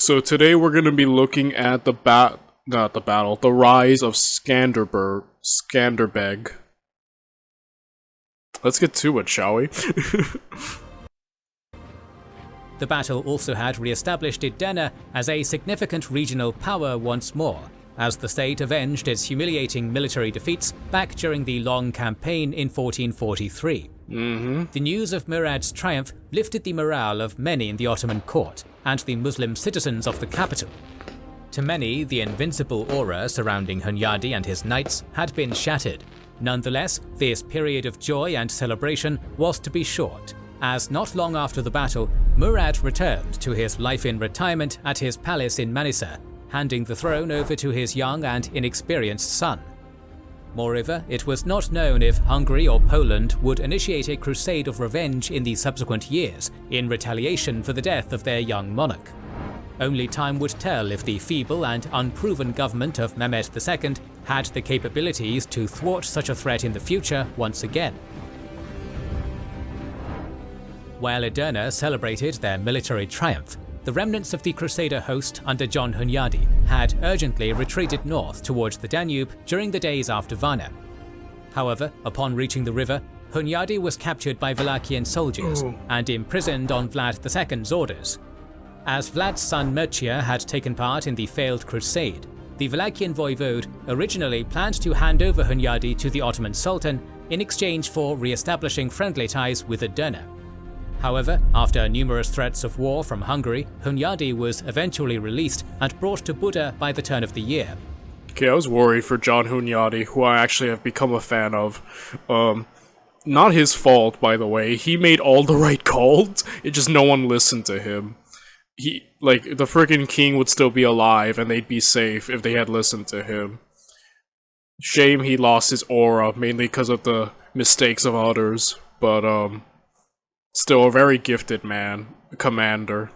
So today we're going to be looking at the the rise of Skanderbeg. Let's get to it, shall we? The battle also had re-established Edirne as a significant regional power once more, as the state avenged its humiliating military defeats back during the long campaign in 1443. The news of Murad's triumph lifted the morale of many in the Ottoman court and the Muslim citizens of the capital. To many, the invincible aura surrounding Hunyadi and his knights had been shattered. Nonetheless, this period of joy and celebration was to be short, as not long after the battle, Murad returned to his life in retirement at his palace in Manisa, handing the throne over to his young and inexperienced son. Moreover, it was not known if Hungary or Poland would initiate a crusade of revenge in the subsequent years in retaliation for the death of their young monarch. Only time would tell if the feeble and unproven government of Mehmed II had the capabilities to thwart such a threat in the future once again. While Edirne celebrated their military triumph, the remnants of the Crusader host under John Hunyadi had urgently retreated north towards the Danube during the days after Varna. However, upon reaching the river, Hunyadi was captured by Wallachian soldiers and imprisoned on Vlad II's orders. As Vlad's son Mircea had taken part in the failed crusade, the Wallachian voivode originally planned to hand over Hunyadi to the Ottoman Sultan in exchange for re-establishing friendly ties with Edirne. However, after numerous threats of war from Hungary, Hunyadi was eventually released and brought to Buda by the turn of the year. Okay, I was worried for John Hunyadi, who I actually have become a fan of. Not his fault, by the way. He made all the right calls, it just no one listened to him. The freaking king would still be alive and they'd be safe if they had listened to him. Shame he lost his aura, mainly because of the mistakes of others, but still a very gifted man, a commander.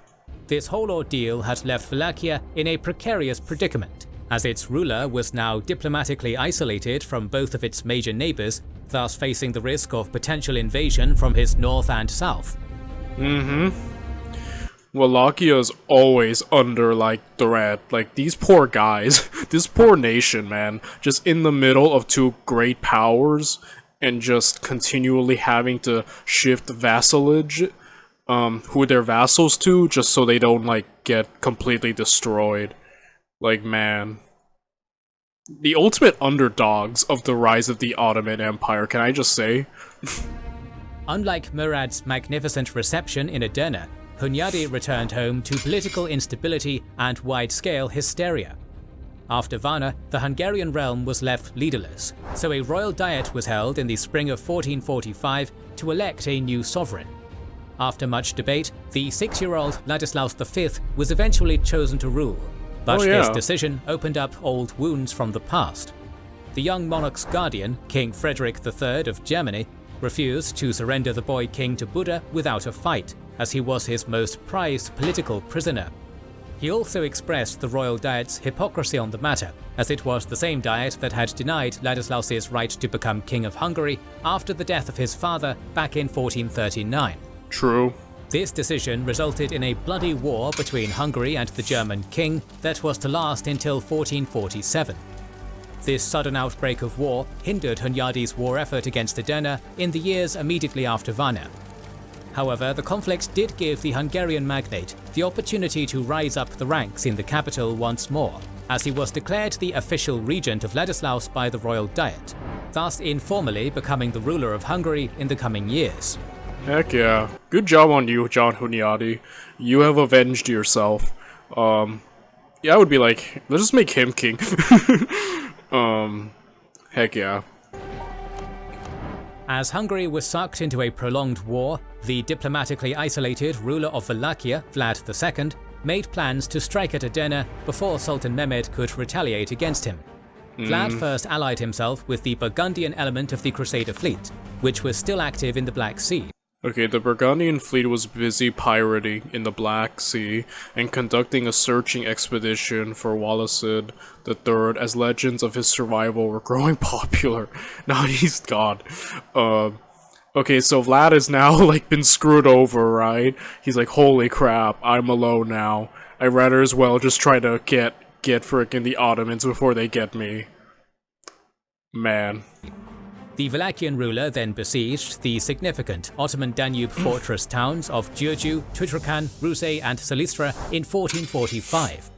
This whole ordeal had left Wallachia in a precarious predicament, as its ruler was now diplomatically isolated from both of its major neighbours, thus facing the risk of potential invasion from his north and south. Wallachia is always under, threat. These poor guys, this poor nation, man, just in the middle of two great powers, and just continually having to shift vassalage, who they're vassals to, just so they don't, get completely destroyed. Man. The ultimate underdogs of the rise of the Ottoman Empire, can I just say? Unlike Murad's magnificent reception in Edirne, Hunyadi returned home to political instability and wide-scale hysteria. After Varna, the Hungarian realm was left leaderless, so a royal diet was held in the spring of 1445 to elect a new sovereign. After much debate, the 6-year-old Ladislaus V was eventually chosen to rule, but this decision opened up old wounds from the past. The young monarch's guardian, King Frederick III of Germany, refused to surrender the boy king to Buda without a fight, as he was his most prized political prisoner. He also expressed the royal diet's hypocrisy on the matter, as it was the same diet that had denied Ladislaus's right to become king of Hungary after the death of his father back in 1439. True. This decision resulted in a bloody war between Hungary and the German king that was to last until 1447. This sudden outbreak of war hindered Hunyadi's war effort against Edirne in the years immediately after Varna. However, the conflict did give the Hungarian magnate the opportunity to rise up the ranks in the capital once more, as he was declared the official regent of Ladislaus by the royal diet, thus informally becoming the ruler of Hungary in the coming years. Heck yeah. Good job on you, John Hunyadi. You have avenged yourself. Yeah, I would be like, let's just make him king. Heck yeah. As Hungary was sucked into a prolonged war, the diplomatically isolated ruler of Wallachia, Vlad II, made plans to strike at Edirne before Sultan Mehmed could retaliate against him. Vlad first allied himself with the Burgundian element of the Crusader fleet, which was still active in the Black Sea. Okay, the Burgundian fleet was busy pirating in the Black Sea and conducting a searching expedition for Wallachia III as legends of his survival were growing popular. Now he's gone. Okay, so Vlad has now, been screwed over, right? He's like, holy crap, I'm alone now. I'd rather as well just try to get frickin' the Ottomans before they get me. Man. The Wallachian ruler then besieged the significant Ottoman Danube fortress towns of Giurgiu, Tuturcan, Ruse and Silistra in 1445.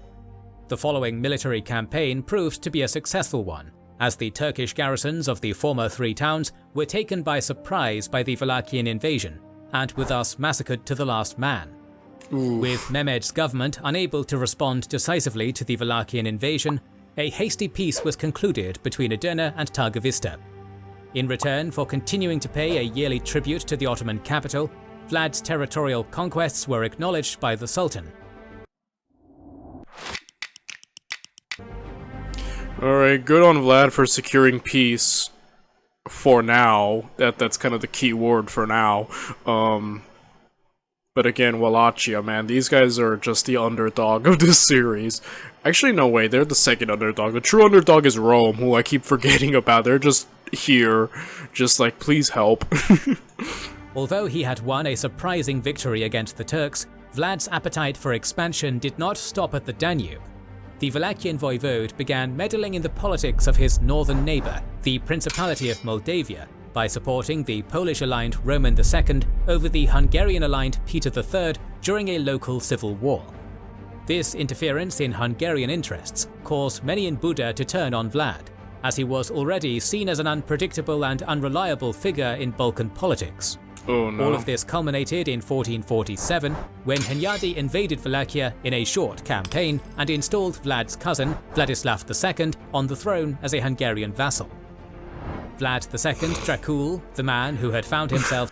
The following military campaign proved to be a successful one, as the Turkish garrisons of the former three towns were taken by surprise by the Wallachian invasion, and were thus massacred to the last man. Oof. With Mehmed's government unable to respond decisively to the Wallachian invasion, a hasty peace was concluded between Edirne and Targovista. In return for continuing to pay a yearly tribute to the Ottoman capital, Vlad's territorial conquests were acknowledged by the Sultan. Alright, good on Vlad for securing peace. For now. That's kind of the key word for now. But again, Wallachia, man, these guys are just the underdog of this series. Actually, no way, they're the second underdog. The true underdog is Rome, who I keep forgetting about. They're just here, just like, please help. Although he had won a surprising victory against the Turks, Vlad's appetite for expansion did not stop at the Danube. The Wallachian voivode began meddling in the politics of his northern neighbour, the Principality of Moldavia, by supporting the Polish-aligned Roman II over the Hungarian-aligned Peter III during a local civil war. This interference in Hungarian interests caused many in Buda to turn on Vlad, as he was already seen as an unpredictable and unreliable figure in Balkan politics. Oh no. All of this culminated in 1447, when Hunyadi invaded Wallachia in a short campaign and installed Vlad's cousin, Vladislav II, on the throne as a Hungarian vassal. Vlad II Dracul, the man who had found himself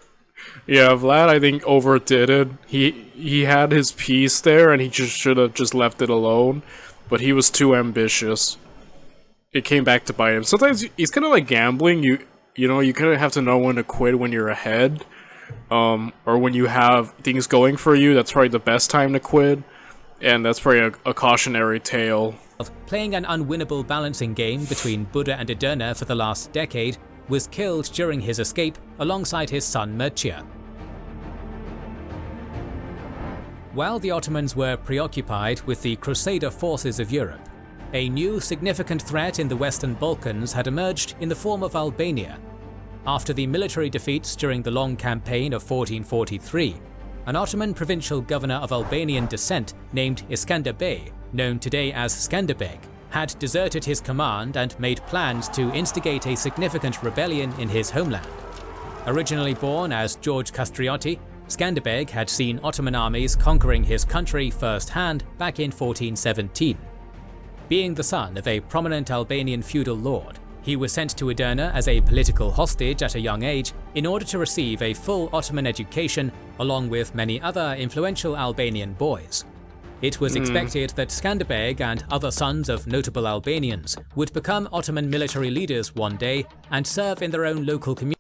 Yeah, Vlad, I think, overdid it. He had his piece there, and he just should have just left it alone. But he was too ambitious. It came back to bite him. Sometimes he's kind of like gambling. You know, you kind of have to know when to quit when you're ahead. Or when you have things going for you, that's probably the best time to quit. And that's probably a cautionary tale. Playing an unwinnable balancing game between Buda and Edirne for the last decade, was killed during his escape alongside his son Mircea. While the Ottomans were preoccupied with the crusader forces of Europe, a new significant threat in the Western Balkans had emerged in the form of Albania. After the military defeats during the long campaign of 1443, an Ottoman provincial governor of Albanian descent named Skanderbeg, known today as Skanderbeg, had deserted his command and made plans to instigate a significant rebellion in his homeland. Originally born as George Castrioti, Skanderbeg had seen Ottoman armies conquering his country firsthand back in 1417. Being the son of a prominent Albanian feudal lord, he was sent to Edirne as a political hostage at a young age in order to receive a full Ottoman education along with many other influential Albanian boys. It was expected that Skanderbeg and other sons of notable Albanians would become Ottoman military leaders one day and serve in their own local community.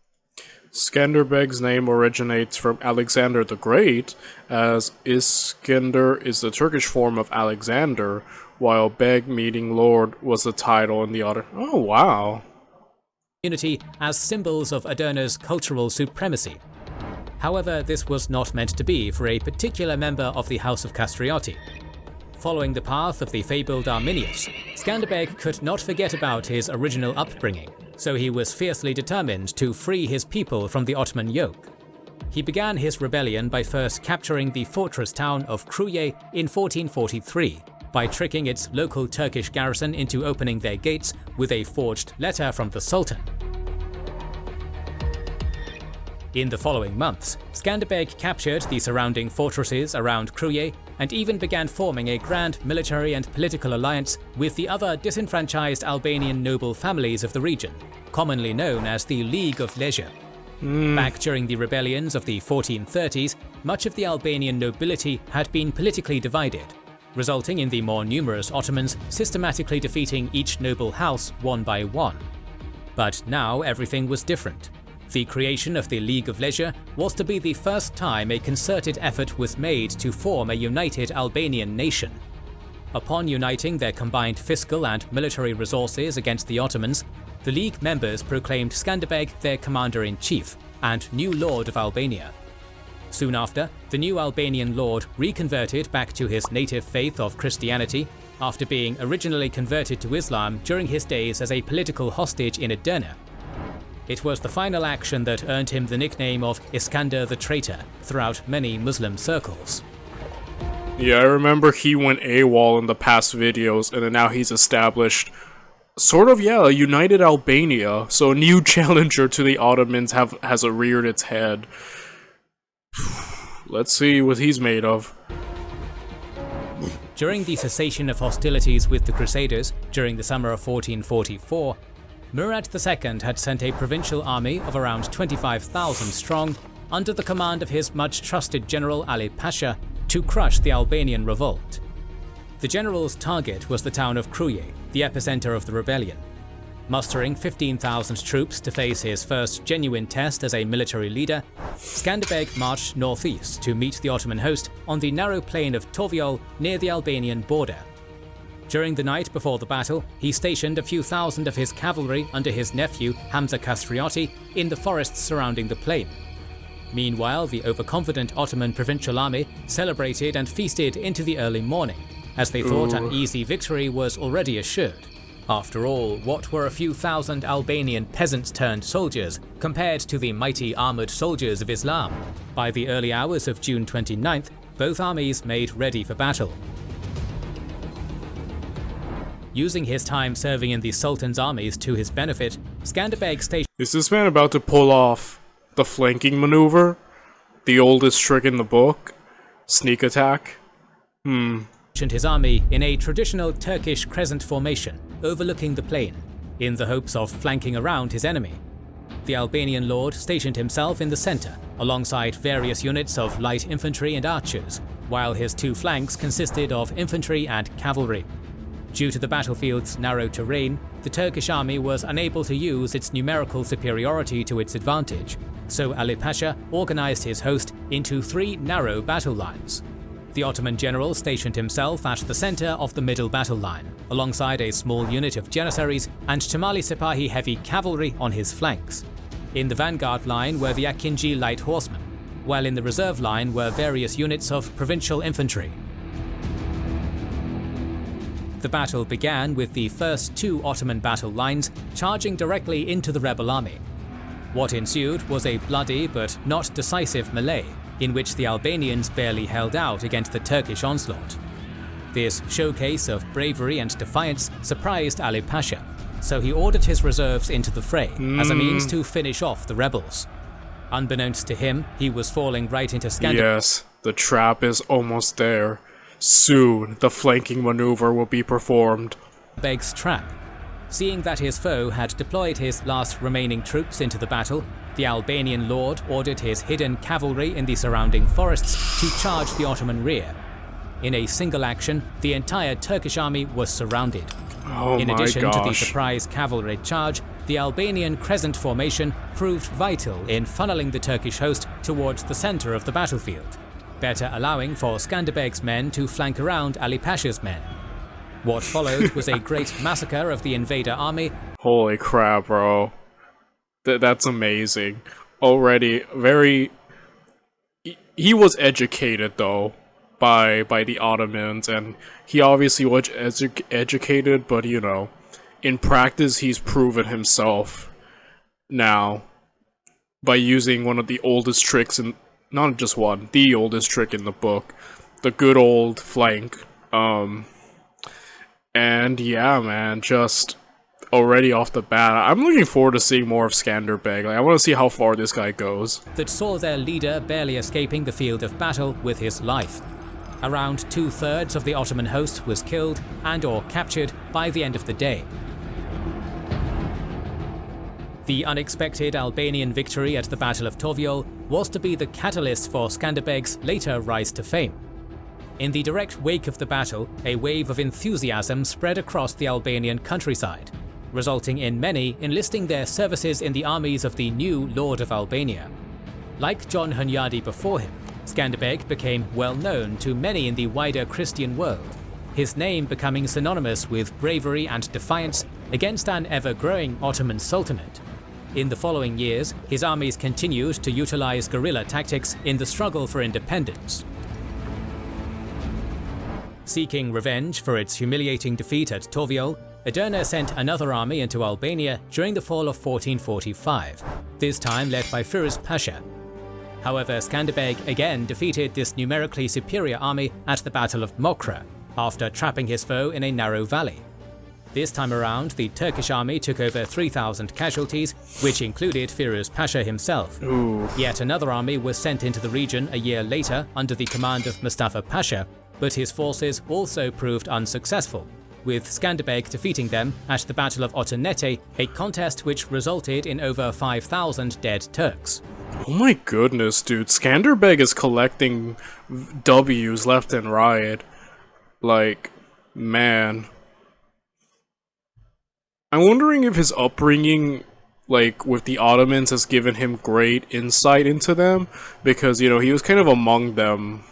Skanderbeg's name originates from Alexander the Great, as Iskender is the Turkish form of Alexander, while Beg meaning Lord was the title in the other. Oh wow. As symbols of Edirne's cultural supremacy. However, this was not meant to be for a particular member of the House of Castrioti. Following the path of the fabled Arminius, Skanderbeg could not forget about his original upbringing, so he was fiercely determined to free his people from the Ottoman yoke. He began his rebellion by first capturing the fortress town of Kruye in 1443, by tricking its local Turkish garrison into opening their gates with a forged letter from the Sultan. In the following months, Skanderbeg captured the surrounding fortresses around Kruye and even began forming a grand military and political alliance with the other disenfranchised Albanian noble families of the region, commonly known as the League of Leisure. Back during the rebellions of the 1430s, much of the Albanian nobility had been politically divided, resulting in the more numerous Ottomans systematically defeating each noble house one by one. But now everything was different. The creation of the League of Leisure was to be the first time a concerted effort was made to form a united Albanian nation. Upon uniting their combined fiscal and military resources against the Ottomans, the League members proclaimed Skanderbeg their commander-in-chief and new lord of Albania. Soon after, the new Albanian lord reconverted back to his native faith of Christianity after being originally converted to Islam during his days as a political hostage in Edirne. It was the final action that earned him the nickname of Iskander the Traitor throughout many Muslim circles. Yeah, I remember he went AWOL in the past videos, and then now he's established sort of, yeah, a united Albania, so a new challenger to the Ottomans has reared its head. Let's see what he's made of. During the cessation of hostilities with the Crusaders during the summer of 1444, Murad II had sent a provincial army of around 25,000 strong under the command of his much trusted general Ali Pasha to crush the Albanian revolt. The general's target was the town of Kruye, the epicenter of the rebellion. Mustering 15,000 troops to face his first genuine test as a military leader, Skanderbeg marched northeast to meet the Ottoman host on the narrow plain of Torvioll near the Albanian border. During the night before the battle, he stationed a few thousand of his cavalry under his nephew Hamza Kastrioti in the forests surrounding the plain. Meanwhile, the overconfident Ottoman provincial army celebrated and feasted into the early morning, as they thought an easy victory was already assured. After all, what were a few thousand Albanian peasants turned soldiers compared to the mighty armoured soldiers of Islam? By the early hours of June 29th, both armies made ready for battle. Using his time serving in the Sultan's armies to his benefit, Skanderbeg stationed... Is this man about to pull off the flanking maneuver? The oldest trick in the book? Sneak attack? his army in a traditional Turkish crescent formation overlooking the plain, in the hopes of flanking around his enemy. The Albanian lord stationed himself in the center, alongside various units of light infantry and archers, while his two flanks consisted of infantry and cavalry. Due to the battlefield's narrow terrain, the Turkish army was unable to use its numerical superiority to its advantage, so Ali Pasha organized his host into 3 narrow battle lines. The Ottoman general stationed himself at the center of the middle battle line, alongside a small unit of Janissaries and Tamali Sipahi heavy cavalry on his flanks. In the vanguard line were the Akinji light horsemen, while in the reserve line were various units of provincial infantry. The battle began with the first 2 Ottoman battle lines charging directly into the rebel army. What ensued was a bloody but not decisive melee, in which the Albanians barely held out against the Turkish onslaught. This showcase of bravery and defiance surprised Ali Pasha, so he ordered his reserves into the fray as a means to finish off the rebels. Unbeknownst to him, he was falling right into Skanderbeg. Yes, the trap is almost there. Soon, the flanking maneuver will be performed. Beg's trap. Seeing that his foe had deployed his last remaining troops into the battle, the Albanian lord ordered his hidden cavalry in the surrounding forests to charge the Ottoman rear. In a single action, the entire Turkish army was surrounded. In addition to the surprise cavalry charge, the Albanian crescent formation proved vital in funneling the Turkish host towards the center of the battlefield, better allowing for Skanderbeg's men to flank around Ali Pasha's men. What followed was a great massacre of the invader army. Holy crap, bro. That's amazing. Already very... He was educated, though, by the Ottomans, and he obviously was educated, but, you know, in practice he's proven himself now by using one of the oldest tricks, in not just one, the oldest trick in the book, the good old flank. And yeah, man, just... already off the bat, I'm looking forward to seeing more of Skanderbeg. I want to see how far this guy goes. That saw their leader barely escaping the field of battle with his life. Around 2/3 of the Ottoman host was killed and or captured by the end of the day. The unexpected Albanian victory at the Battle of Torvioll was to be the catalyst for Skanderbeg's later rise to fame. In the direct wake of the battle, a wave of enthusiasm spread across the Albanian countryside, resulting in many enlisting their services in the armies of the new Lord of Albania. Like John Hunyadi before him, Skanderbeg became well known to many in the wider Christian world, his name becoming synonymous with bravery and defiance against an ever-growing Ottoman Sultanate. In the following years, his armies continued to utilize guerrilla tactics in the struggle for independence. Seeking revenge for its humiliating defeat at Torvioll, Edirne sent another army into Albania during the fall of 1445, this time led by Firouz Pasha. However, Skanderbeg again defeated this numerically superior army at the Battle of Mokra, after trapping his foe in a narrow valley. This time around, the Turkish army took over 3,000 casualties, which included Firouz Pasha himself. Ooh. Yet another army was sent into the region a year later under the command of Mustafa Pasha, but his forces also proved unsuccessful, with Skanderbeg defeating them at the Battle of Ottoman, a contest which resulted in over 5,000 dead Turks. Oh my goodness, dude. Skanderbeg is collecting W's left and right. Like, man. I'm wondering if his upbringing, like, with the Ottomans has given him great insight into them, because, you know, he was kind of among them.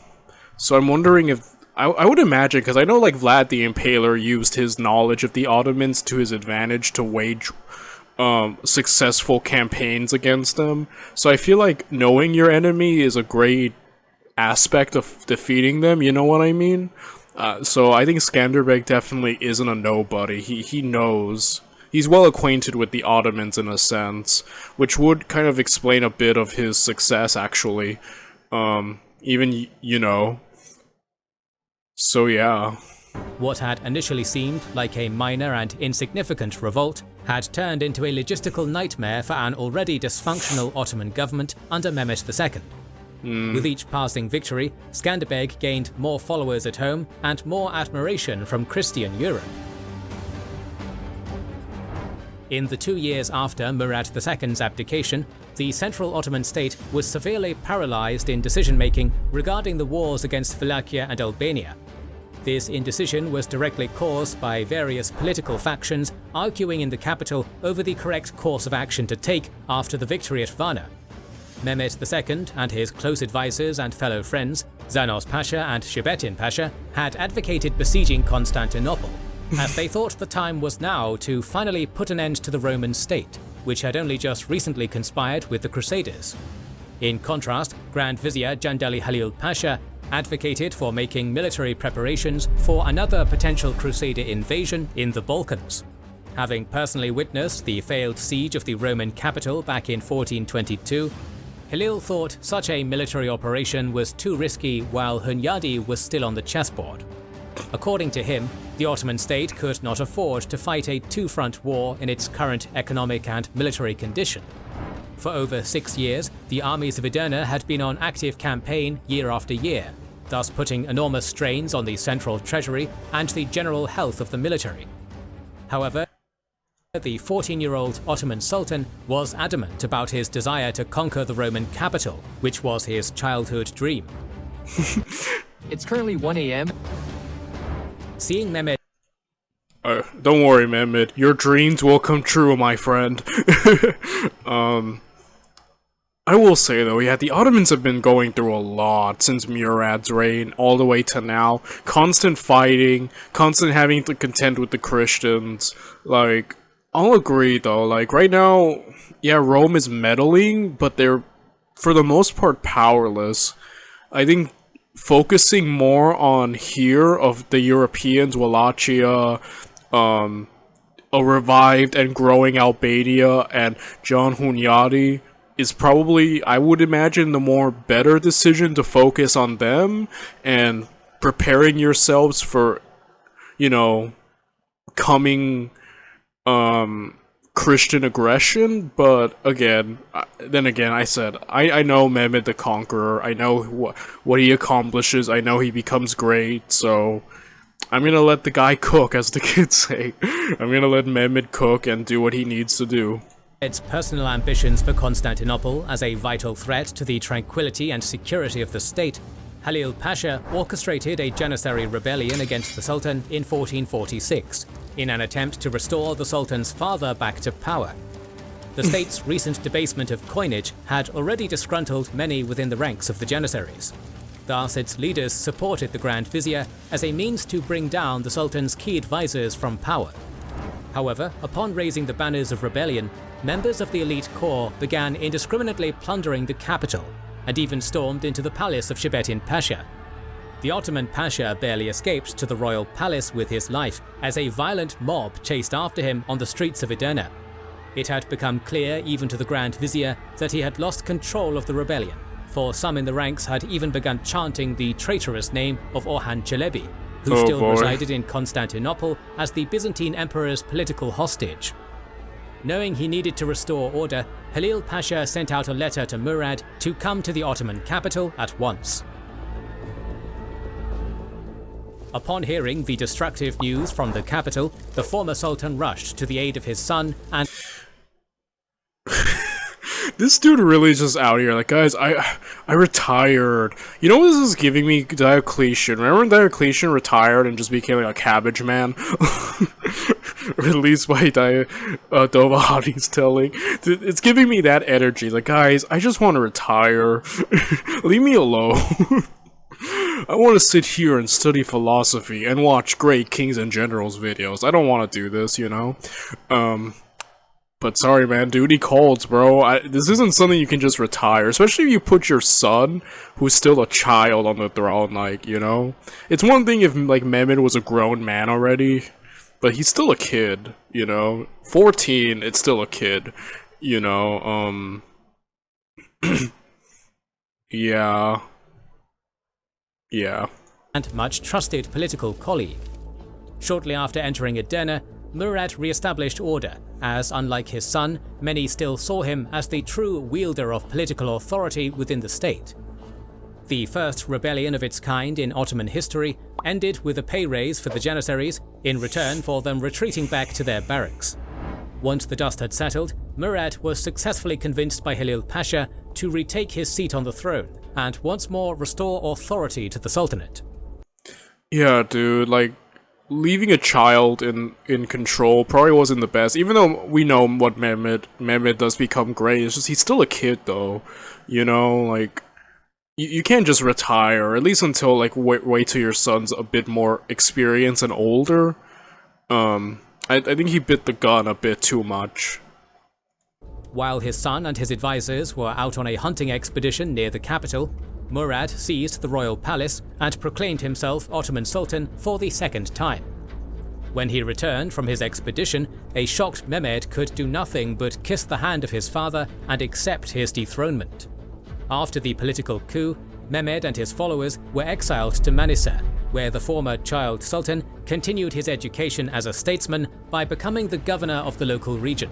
So I'm wondering if I would imagine, because I know, like, Vlad the Impaler used his knowledge of the Ottomans to his advantage to wage successful campaigns against them. So I feel like knowing your enemy is a great aspect of defeating them, you know what I mean? So I think Skanderbeg definitely isn't a nobody. He knows. He's well acquainted with the Ottomans in a sense, which would kind of explain a bit of his success, actually. Even, you know. So yeah. What had initially seemed like a minor and insignificant revolt had turned into a logistical nightmare for an already dysfunctional Ottoman government under Mehmet II. With each passing victory, Skanderbeg gained more followers at home and more admiration from Christian Europe. In the 2 years after Murad II's abdication, the Central Ottoman state was severely paralyzed in decision-making regarding the wars against Wallachia and Albania. This indecision was directly caused by various political factions arguing in the capital over the correct course of action to take after the victory at Varna. Mehmet II and his close advisors and fellow friends, Zanos Pasha and Shebetin Pasha, had advocated besieging Constantinople, as they thought the time was now to finally put an end to the Roman state, which had only just recently conspired with the Crusaders. In contrast, Grand Vizier Jandali Halil Pasha advocated for making military preparations for another potential Crusader invasion in the Balkans. Having personally witnessed the failed siege of the Roman capital back in 1422, Halil thought such a military operation was too risky while Hunyadi was still on the chessboard. According to him, the Ottoman state could not afford to fight a two-front war in its current economic and military condition. For over 6 years, the armies of Edirne had been on active campaign year after year, thus putting enormous strains on the central treasury and the general health of the military. However, the 14-year-old Ottoman Sultan was adamant about his desire to conquer the Roman capital, which was his childhood dream. It's currently 1 a.m. Seeing Mehmet Don't worry, Mehmet. Your dreams will come true, my friend. I will say, though, yeah, the Ottomans have been going through a lot since Murad's reign, all the way to now. Constant fighting, constant having to contend with the Christians. Like, I'll agree, though, like, right now, yeah, Rome is meddling, but they're, for the most part, powerless. I think focusing more on here of the Europeans, Wallachia, a revived and growing Albania, and John Hunyadi is probably, I would imagine, the more better decision to focus on them and preparing yourselves for, you know, coming Christian aggression. But again, I said, I know Mehmet the Conqueror, I know what he accomplishes, I know he becomes great, so I'm gonna let the guy cook, as the kids say. I'm gonna let Mehmet cook and do what he needs to do. Its personal ambitions for Constantinople as a vital threat to the tranquility and security of the state, Halil Pasha orchestrated a Janissary rebellion against the Sultan in 1446, in an attempt to restore the Sultan's father back to power. The state's recent debasement of coinage had already disgruntled many within the ranks of the Janissaries. Thus, its leaders supported the Grand Vizier as a means to bring down the Sultan's key advisors from power. However, upon raising the banners of rebellion, members of the elite corps began indiscriminately plundering the capital, and even stormed into the palace of Shebetin Pasha. The Ottoman Pasha barely escaped to the royal palace with his life, as a violent mob chased after him on the streets of Edirne. It had become clear even to the Grand Vizier that he had lost control of the rebellion, for some in the ranks had even begun chanting the traitorous name of Orhan Çelebi, who still resided in Constantinople as the Byzantine emperor's political hostage. Knowing he needed to restore order, Halil Pasha sent out a letter to Murad to come to the Ottoman capital at once. Upon hearing the destructive news from the capital, the former sultan rushed to the aid of his son and... This dude really just out here, like, guys, I retired. You know what this is giving me? Diocletian. Remember when Diocletian retired and just became like a cabbage man? Released by Dovahani's telling. It's giving me that energy. Like, guys, I just want to retire. Leave me alone. I want to sit here and study philosophy and watch great kings and generals videos. I don't want to do this, you know? But sorry, man, duty calls, bro. This isn't something you can just retire, especially if you put your son, who's still a child, on the throne, like, you know? It's one thing if, like, Mehmed was a grown man already, but he's still a kid, you know? 14, it's still a kid, you know? Yeah. Yeah. And much trusted political colleague. Shortly after entering Edirne, Murad re-established order, as unlike his son, many still saw him as the true wielder of political authority within the state. The first rebellion of its kind in Ottoman history ended with a pay raise for the Janissaries in return for them retreating back to their barracks. Once the dust had settled, Murad was successfully convinced by Halil Pasha to retake his seat on the throne and once more restore authority to the Sultanate. Yeah, dude, like, leaving a child in control probably wasn't the best, even though we know what Mehmed does become great. It's just he's still a kid, though, you know, like, you can't just retire, at least until, like, wait till your son's a bit more experienced and older. I think he bit the gun a bit too much. While his son and his advisors were out on a hunting expedition near the capital, Murad seized the royal palace and proclaimed himself Ottoman Sultan for the second time. When he returned from his expedition, a shocked Mehmed could do nothing but kiss the hand of his father and accept his dethronement. After the political coup, Mehmed and his followers were exiled to Manisa, where the former child sultan continued his education as a statesman by becoming the governor of the local region.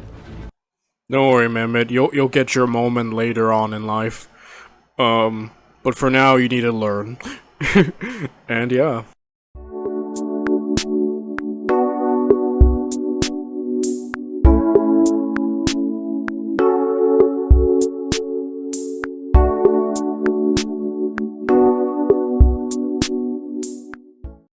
Don't worry, Mehmed, you'll get your moment later on in life. But for now, you need to learn. And yeah.